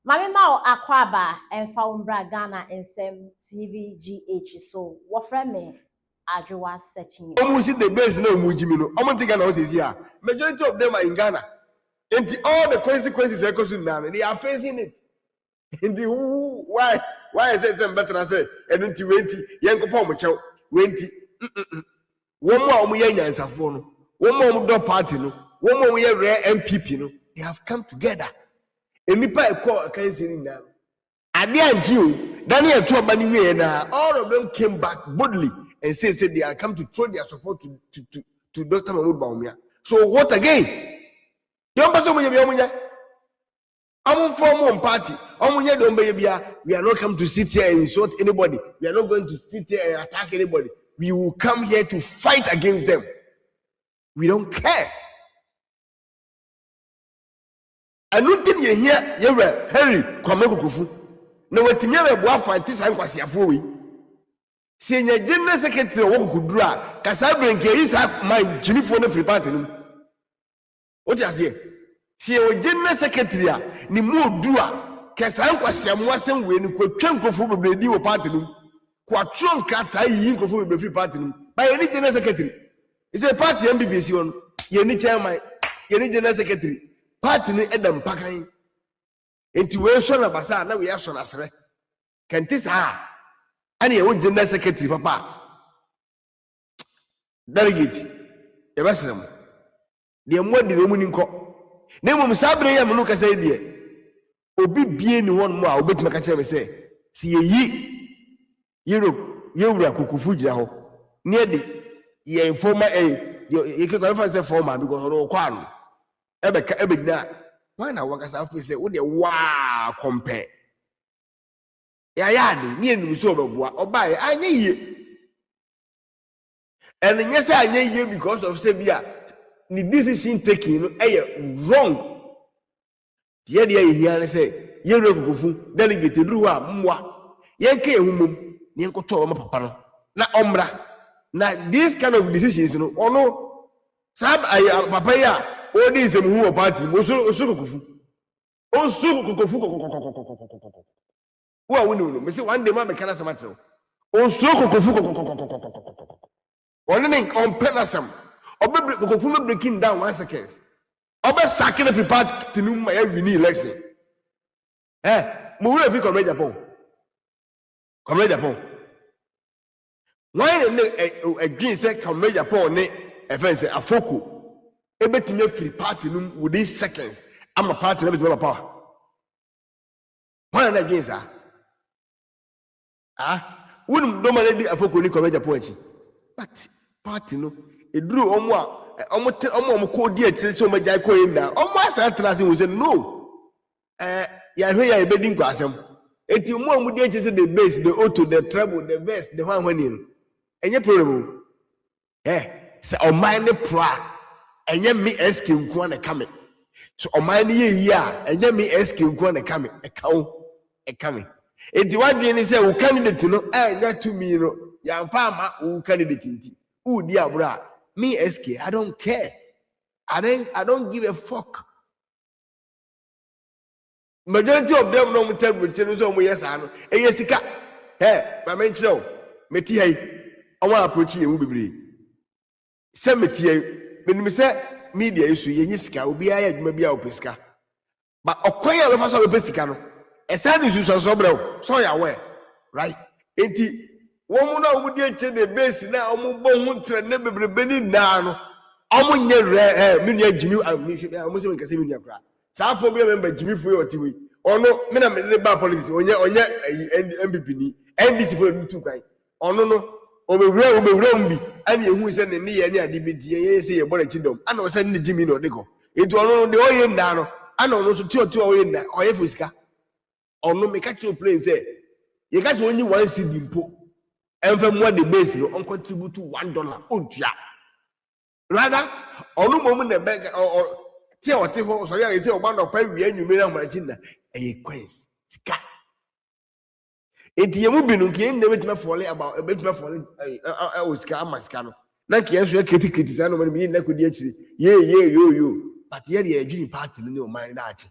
Mami ma akwaba emfa umbra Ghana nsem TVGH so wofre me adwowa searching. Almost the base no mujimino. I'm think what is here. Majority of them are in Ghana. And all the consequences they are facing it. And why is it better I say and 20 young pomo 20 one more answer phone. One more do party no. One more rare NPP no. They have come together. And me pa call can see now. Adian you Daniel Chobani na all of them came back boldly and said they are come to throw their support to Dr. Mahmoud Bawumia. So what again? Young person I'm from one party. We are not come to sit here and insult anybody. We are not going to sit here and attack anybody. We will come here to fight against them. We don't care. I don't think you hear you were Henry Kwamekofu. No, what me be fight this and kwasiafo we. Senior General Secretary wo kudura kasa brenke is my Gyegyefuo no free party no. What you say? Senior General Secretary ni mu dua kasa kwasiamu asem we ni kwatwa nkofo bebredi wo party no. Kwatwa nkata yi nkofo bebredi free party no. By any General Secretary. It's a party NPP si won. Ye ni chairman, ye ni General Secretary. Party ni edam pakan. Enti we so na basa na we aso na sere. Kenti sa. Ani e won General Secretary papa. Delegate. E basrem. De mo de mu ni nko. Na mo sabre ya mu ka say de. Obi bie ni won mo a obetuma ka kire me say si yi Europe yewura kokofu gira ho. Ne de ye informa ye ke ko say former because no kwa no. Ebe gina why na waka sa say wo de wa compare ya yade ni enu so obeboa obae anye yie and nye say anye yie because of say bia the decision taking no wrong ye de ye hia say ye rogofu delegate duru a mwa ye nka ehumom ni nkoto ma papa no na omra na this kind of decisions no ono sab papa ya all these who party osukufu who are winning me say one day ma be kana samatre osukufu only on penasam obekofu me breaking down 1 second obe sacking every party tinum ma win election mo we fi come Japan why again say come Japan ne e fe say afoko ebetime free party num within seconds. I'm a party na betime power. Why na against wonum do ma dey afoko ni come Japan chi. But party no eduru omo ko di atire so ma jai ko yinda. Omo asa trase we say no. Ya hwe ya ebedi nkwa asem. Eti mo amu di atire say the bass, the auto, the treble, the verse, the one when enye problem. Say o mind the pra enye me SK nko na kame so o man ye yi a enye me SK nko na kame e kame enti wadwe ni say wo candidate no enya to me no ya fa ma wo candidate nti wo di abura me SK I don't care I don't give a fuck. Majority of them no mutable tell so mo yes ano e yesika ma menchiro meti hai o wa approach ye wo bebre se meti me say media issue yenye sika obi aya adwuma bia opeska but okwan ya befa so opesika no e say issue so brew so ya we right enti wo mu na wo die che de base na o mu bo hu tre ne bebrebe ni na no o mu nye me nua Gyimi mo se me kase me nua kra sa fo bi member Gyegyefuo e otiwe ono me na me ba policy onye NPP ni NDC fo ni tu kwan ono no obewura mbi ani ehu se ne ye ne ade bedie ye se ye bora chidom ana o se ne Gyimi no de ko etu ono de oye nda no ana ono so ti oye nda oye fosika ono me catch your play say ye catch only one cedi mpo enfa mo de base no on contribute $1 ontua rather ono mo na be ti o ti ho so ya se o ba no pa wi anwumi na mara chinna eye coins sika eti yemu binu ke nne betima fall oska amaska no na ke enso kriti sa no me na kodi akiri ye yo but ye de adwini party no ne o man na ache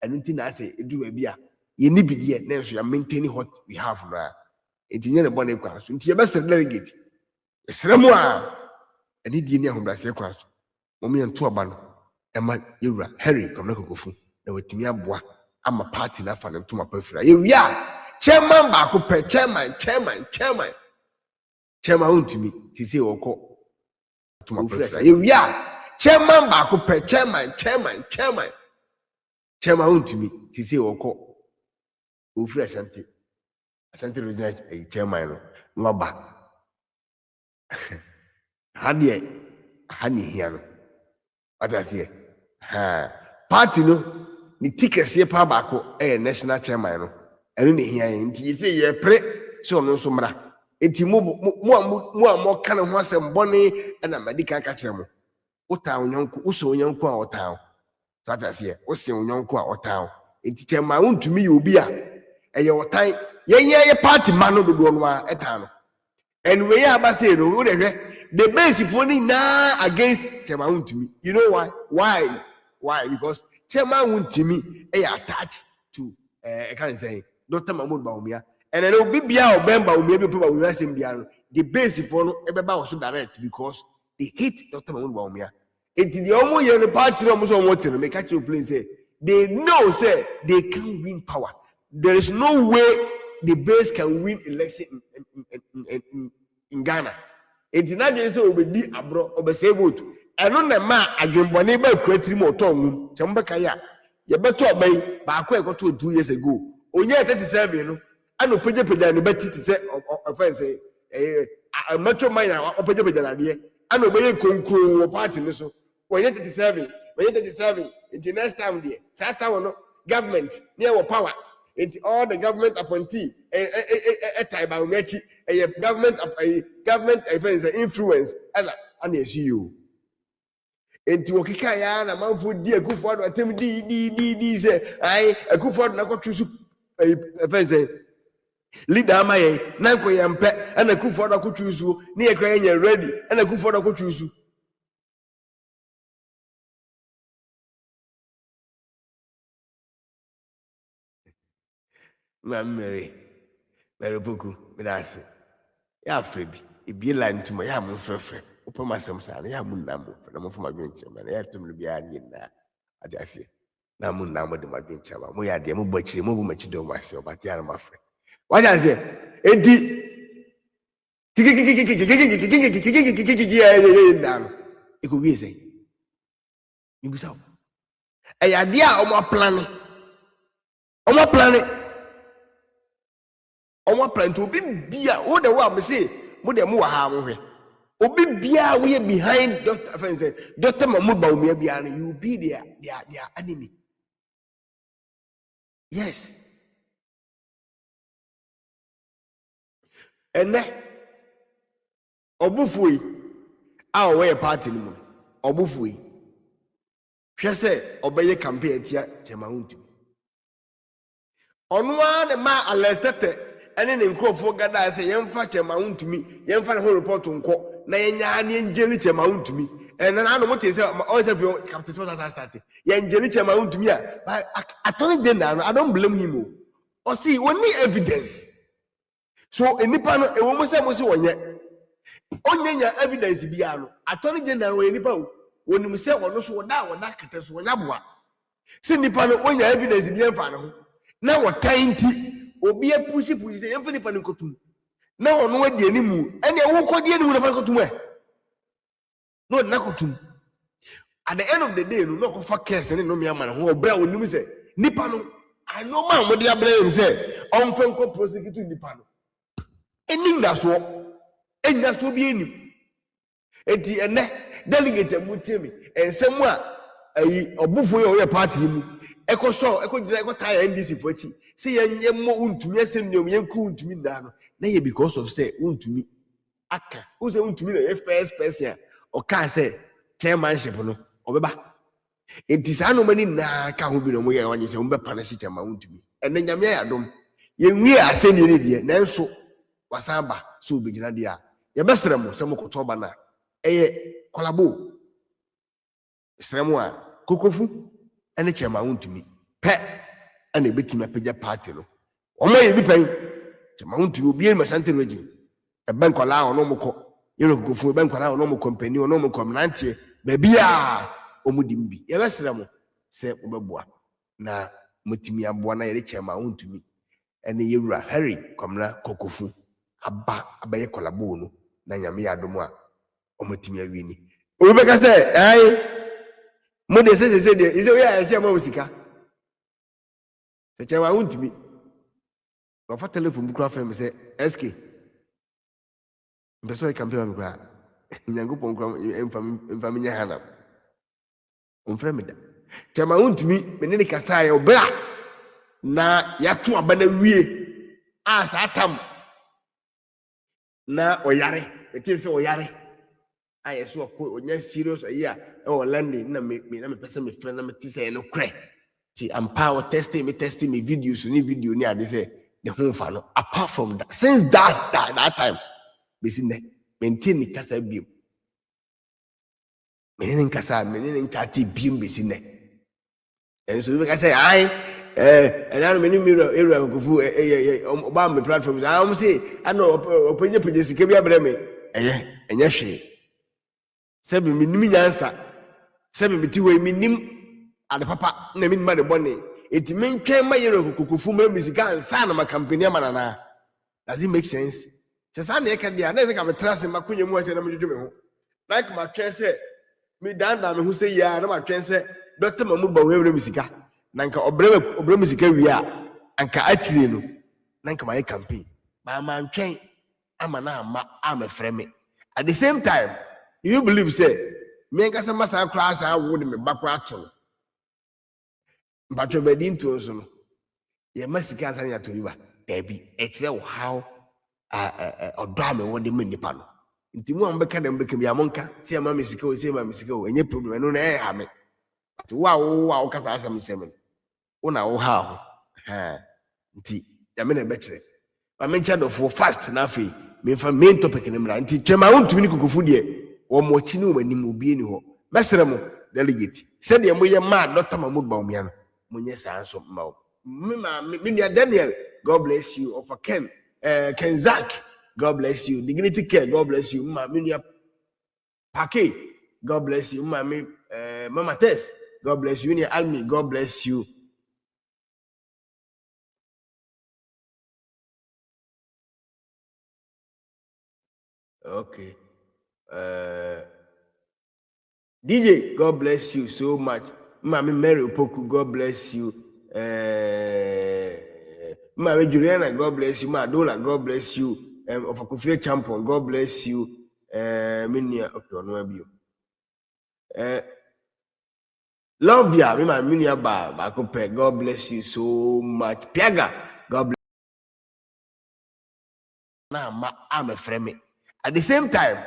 anything I say, do maybe you need be yet, then so you're maintaining what we have now. It's in the bonnet class, into your best delegate. It's Ramwa, and he didn't know that's your class. Mommy and two abandon, and my Yura, Harry, come not go for. Now with me, I'm a party enough and to my preference. Yeah, chairman, back chairman. Chairman to me, to say or call to my preference. Yeah, chairman, back chairman. Chairman to me, to say or call. Oh, fresh anti. Asante Regina, a chairman, no back. Honey here. What I say? Party no, the tickets here, Pabako, a national chairman. And in here, you say, ye pray, so no sumra. Enti more kind of once and bonny and a medical catcher. What town, young, also young or town. That I say, what's your young or town? It's my own to me, you be a your time. Yeah, party man of the one at town. And we are say the basic funny now against Chemaun to me. You know why? Why? Because Chemaun to me attached to I can't say Dr. Mahmoud Baumia. And I know Bibia or Bemba or maybe people will ask him the basic for everybody was so direct because they hate Dr. Mahmoud Baumia. It's the only year the party almost wanted to make actual place say they know say they can't win power. There is no way the base can win election in Ghana. It's not just obedi abro obese vote. And on the man agembone ba kwatiri mo tongu. Chambakaya. Ye beto obai ba akwa ekoto 2 years ago. Onye 37 no. Ano peje ne beti ti say offense metro mine peje na de. Ano obai konkro wo party no so. Onye 37 in the next time there. Sata wono government near power. Into all the government appointee a time by mechi a government events influence and a CEO. Into Okikaya and a man for dear good for attempt D say I a good for na choose a fence leader my Nanko Yampe and a good for the choose near crying ready and a good for the choose. Mary Boku, Medasi. Ya Frebi, it be line to my yamun frefre. Open my some son, Yamun Namu, and I'm for my grandchildren, and I have to be a yin. I just say, Namun Namu de my grandchild. We are the Mubachi, Mubachi do myself, but Yana my friend. What I say? Edi. It could be say. You go so. A idea of my planet. On my planet. Omo plan to be bia wo the wa me say mo de mo wa ha mo hwe obi bia we behind Dr. Mahmoud Baumia bia no you be their enemy. Yes. And obufui a we party no obufui hwe say obeye campaign tia Chemahuntu onwa de ma arrested and then in crop for God, I say, young fat amount to me, young fat whole report on court, Nayan Jelly amount to me. And then I don't want to say, always have your captain as I started. Yan Jelly amount to me, but I told him, I don't blame him. Or see, only evidence. So, in the panel, a woman said, was one yet. Only evidence, Biano. I told him, any power. When you say, or no, so that catastrophe, when Yabwa. Send the panel, when your evidence is bien final. Now, what time? Obi a pussy say every panicotum. Now, no idea any moo, and you won't call the end of a no, Nakotum. At the end of the day, no knock for cares and no mere man who will bear with me say, Nipano. I know man what they are blaming say, on Franco prosecuting Nipano. And that's what, and that's what be in him. And the delegate would tell me, and somewhere a buffo or party. Echo saw, echo tire NDC for it. Say, and more to me, send you young to me down. Nay, because of say, to me. Aka, who's a to me, the FPS person, or can say, chairmanship, or Baba. It is anomaly na can't be no way on his own panacea amount to me. And then Yamia don't. You are sending it, Nanso, Wasamba, so begin idea. Your best remo, some Kotobana, Colabo, Samoa, Kokofu. And the chairman to me. pe ana betima pagya party no omo ye bi pen chama huntumi obi ma sante region e ben kwala ono mko yero kokofu e ben kwala ono mko company ono mko mnantie ba bia omudim bi ye besere mo se obeboa na mutumi aboa na yere chama huntumi ene yewura Harry kwamna kokofu abaye kolabo no na nyame yadom a omutumi awini obi beka se ai mo de se de ise we ya se ma usika se chama huntumi ba fa telephone bu kra frame me se SK mpeso e campaign me kra nyango kra emfa nya hana on frame da chama huntumi me ne kasa ya obra na yato abana wie asa atam na oyare etese oyare ayeso ko onya serious ayi o landing na me pese me friend na me tise no kre ti empower testing me videos ni video ni ade say the whole fa no apart from that since that time be sin ne maintain ni kasa biem menene kasa menene chati biem be sin ne enso be kasa ai and I many mirror area kofu oba me platforms am say ano openye sike bia breme enya hwe sebi minim nyansa sebi meti we minim ade papa na minim ade bone eti mentwen ma yero kokofu ma misika ansa na ma company amanana. Does it make sense? Sesa na eka dia na se ka betrase makonye mu ase na medwedwe me ho like ma twen se me danda me ho se ya na ma twen se Dr. Mahmoud ba we misika nanka obrem musika wi a anka atire no nanka my campaign ba man twen amana ama frame at the same time you believe say me nka se masa class a wo de me bakwa ato mbacho bedin to so no ye masika asan ya to yiba ebi ekire how odo me wo de me nipa no nti mu ambeka dem beka bi amonka se ma mesika o se ma mesika o enye problem no na e ha me wa kasa asam sem una wo ha ho nti ya me na betre ma mencha do for fast na afi me fa main topic ni mra nti twema wontumi ni kokofu de wo mo chi ni wani mu bi ni ho mesere mo delegate se de mo ye ma Dr. Mahmoud Baumia no mo nye sa anso ma me nia Daniel, God bless you. Of Ken Zach, God bless you. Dignity Care, God bless you. Ma me nia Pake, God bless you. Ma me Mama Tess, God bless you. Nia Almi, God bless you. Okay. DJ, God bless you so much. Mami Mary Opoku, God bless you. Mami Juliana, God bless you. Ma Dola, God bless you. Of Akufia Champion, God bless you. Minia, okay, no you. Love ya, me minia ba kope. God bless you so much. Piaga, God bless. Now, I'm a friend. At the same time,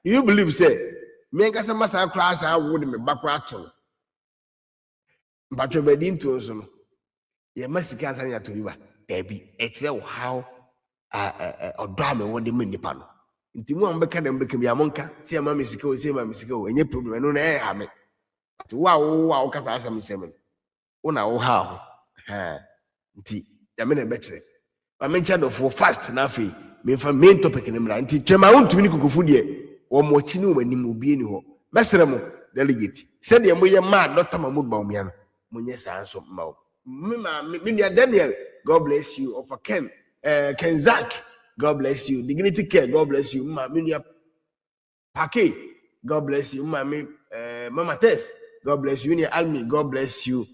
you believe say me nka se masa class a wo de me bakwa ato mbacho bedin to so no ye masika asan ya to yiba ebi ekire how odo me wo de me nipa no nti mu ambeka dem beka bi amonka se ma mesika o se ma mesika o enye problem no na e ha me to wa kasa asam sem una wo ha ho nti ya me na betre ma mencha do for fast na afi me fa main topic ni mra nti twema wontumi ni kokofu de wo mo chi ni wani mu bi ni ho mesere mo delegate se de mo ye ma Dr. Mahmoud Baumia no mo nye sa anso ma me nia Daniel, God bless you. Of Ken Zach, God bless you. Dignity Care, God bless you. Ma me nia Pake, God bless you. Ma me Mama Tess, God bless you. Nia Almi, God bless you.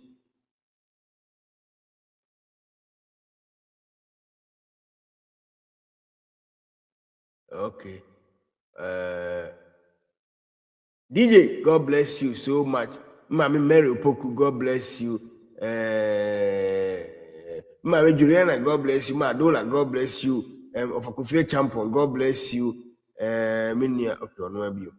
Okay. DJ, God bless you so much. Mami Mary Opoku, God bless you. Mami Juliana, God bless you. Ma Dola, God bless you. Of Akufia Champion, God bless you. Minia, okay, no you.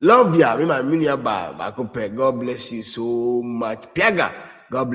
Love ya, me minia ba kope. God bless you so much. Piaga, God bless.